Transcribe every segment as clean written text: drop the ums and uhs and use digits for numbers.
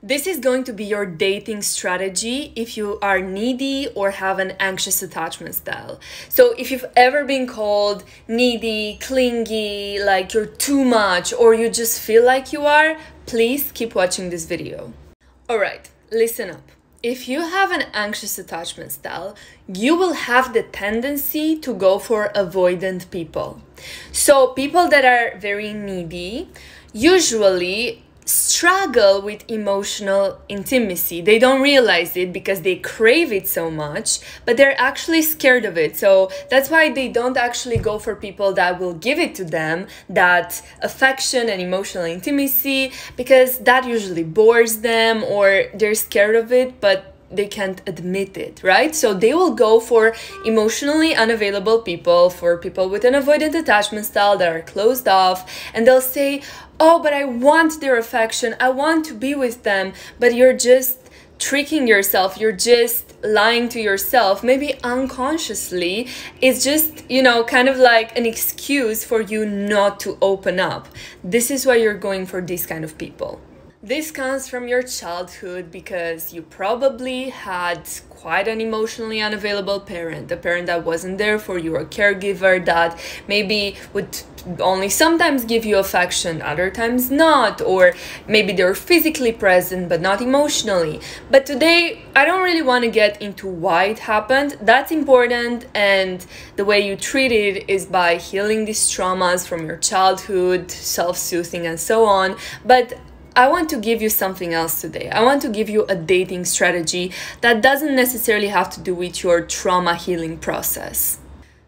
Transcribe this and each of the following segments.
This is going to be your dating strategy if you are needy or have an anxious attachment style. So if you've ever been called needy, clingy, like you're too much, or you just feel like you are, please keep watching this video. Alright, listen up. If you have an anxious attachment style, you will have the tendency to go for avoidant people. So people that are very needy usually struggle with emotional intimacy. They don't realize it because they crave it so much, but they're actually scared of it. So that's why they don't actually go for people that will give it to them, that affection and emotional intimacy, because that usually bores them or they're scared of it, but they can't admit it, right? So they will go for emotionally unavailable people, for people with an avoidant attachment style that are closed off, and they'll say, oh, but I want their affection, I want to be with them, but you're just tricking yourself, you're just lying to yourself, maybe unconsciously. It's just, kind of like an excuse for you not to open up. This is why you're going for these kind of people. This comes from your childhood because you probably had quite an emotionally unavailable parent, a parent that wasn't there for you, a caregiver that maybe would only sometimes give you affection, other times not, or maybe they're physically present but not emotionally. But today, I don't really want to get into why it happened. That's important, and the way you treat it is by healing these traumas from your childhood, self-soothing and so on. But I want to give you something else today. I want to give you a dating strategy that doesn't necessarily have to do with your trauma healing process.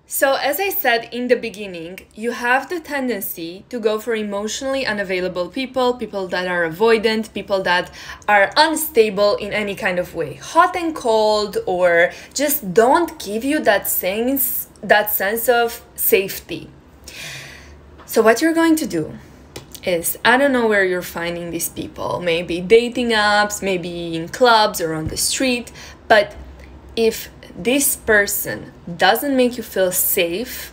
So as I said in the beginning, you have the tendency to go for emotionally unavailable people, people that are avoidant, people that are unstable in any kind of way, hot and cold, or just don't give you that sense of safety. So what you're going to do is, I don't know where you're finding these people, maybe dating apps, maybe in clubs or on the street, but if this person doesn't make you feel safe,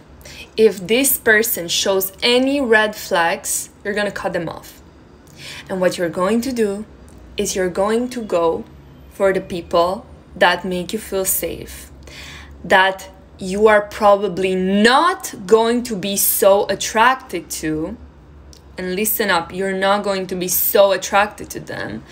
if this person shows any red flags, you're gonna cut them off. And what you're going to do is you're going to go for the people that make you feel safe, that you are probably not going to be so attracted to. And listen up, you're not going to be so attracted to them.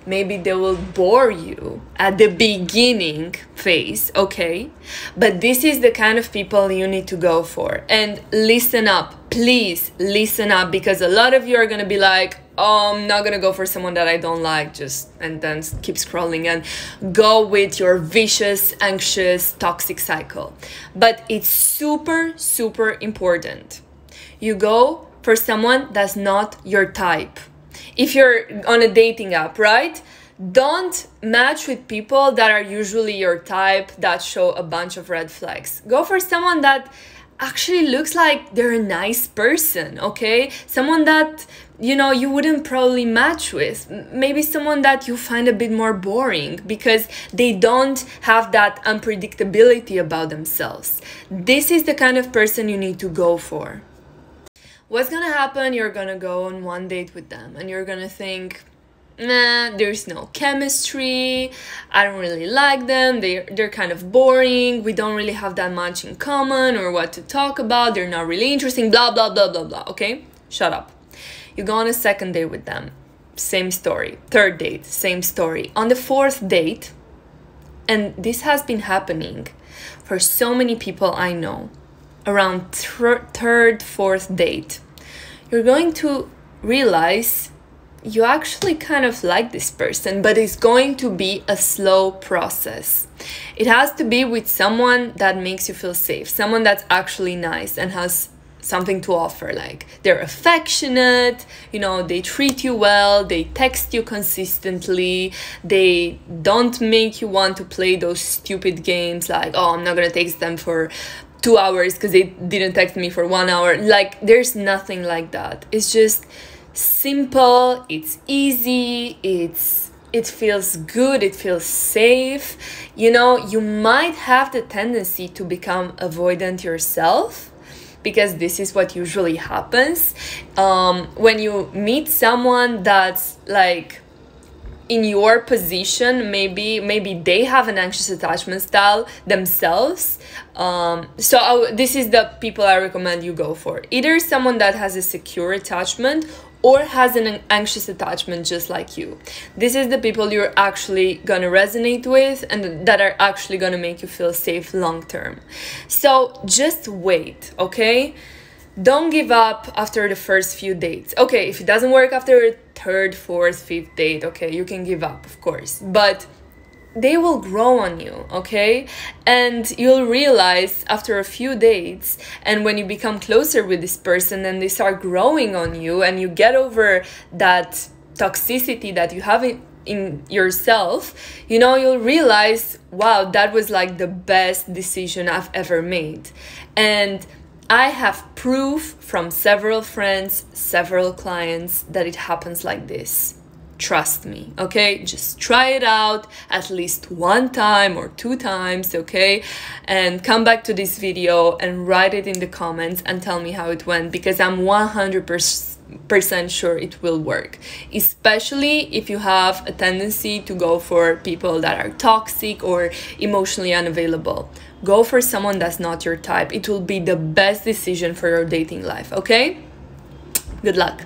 Maybe they will bore you at the beginning phase, okay? But this is the kind of people you need to go for. And listen up, please listen up, because a lot of you are gonna be like, oh, I'm not gonna go for someone that I don't like, and then keep scrolling and go with your vicious, anxious, toxic cycle. But it's super, super important. You go for someone that's not your type. If you're on a dating app, right? Don't match with people that are usually your type, that show a bunch of red flags. Go for someone that actually looks like they're a nice person, okay? Someone that, you wouldn't probably match with. Maybe someone that you find a bit more boring because they don't have that unpredictability about themselves. This is the kind of person you need to go for. What's gonna happen? You're gonna go on one date with them and you're gonna think, nah, there's no chemistry, I don't really like them, they're kind of boring, we don't really have that much in common or what to talk about, they're not really interesting, blah, blah, blah, blah, blah, okay? Shut up. You go on a second date with them, same story. Third date, same story. On the fourth date, and this has been happening for so many people I know, around third, fourth date, you're going to realize you actually kind of like this person, but it's going to be a slow process. It has to be with someone that makes you feel safe, someone that's actually nice and has something to offer, like they're affectionate, they treat you well, they text you consistently, they don't make you want to play those stupid games like, oh, I'm not gonna text them for 2 hours because they didn't text me for 1 hour. Like, there's nothing like that. It's just simple, it's easy, it feels good, it feels safe. You might have the tendency to become avoidant yourself, because this is what usually happens when you meet someone that's like in your position, maybe they have an anxious attachment style themselves. This is the people I recommend you go for. Either someone that has a secure attachment or has an anxious attachment just like you. This is the people you're actually gonna resonate with and that are actually gonna make you feel safe long term. So just wait, okay? Don't give up after the first few dates. Okay, if it doesn't work after third, fourth, fifth date, okay, you can give up, of course, but they will grow on you, okay? And you'll realize after a few dates, and when you become closer with this person and they start growing on you and you get over that toxicity that you have in yourself, you know, you'll realize, wow, that was like the best decision I've ever made. And I have proof from several friends, several clients that it happens like this. Trust me, okay? Just try it out at least one time or two times, okay? And come back to this video and write it in the comments and tell me how it went, because I'm 100% sure it will work, especially if you have a tendency to go for people that are toxic or emotionally unavailable. Go for someone that's not your type. It will be the best decision for your dating life, okay? Good luck.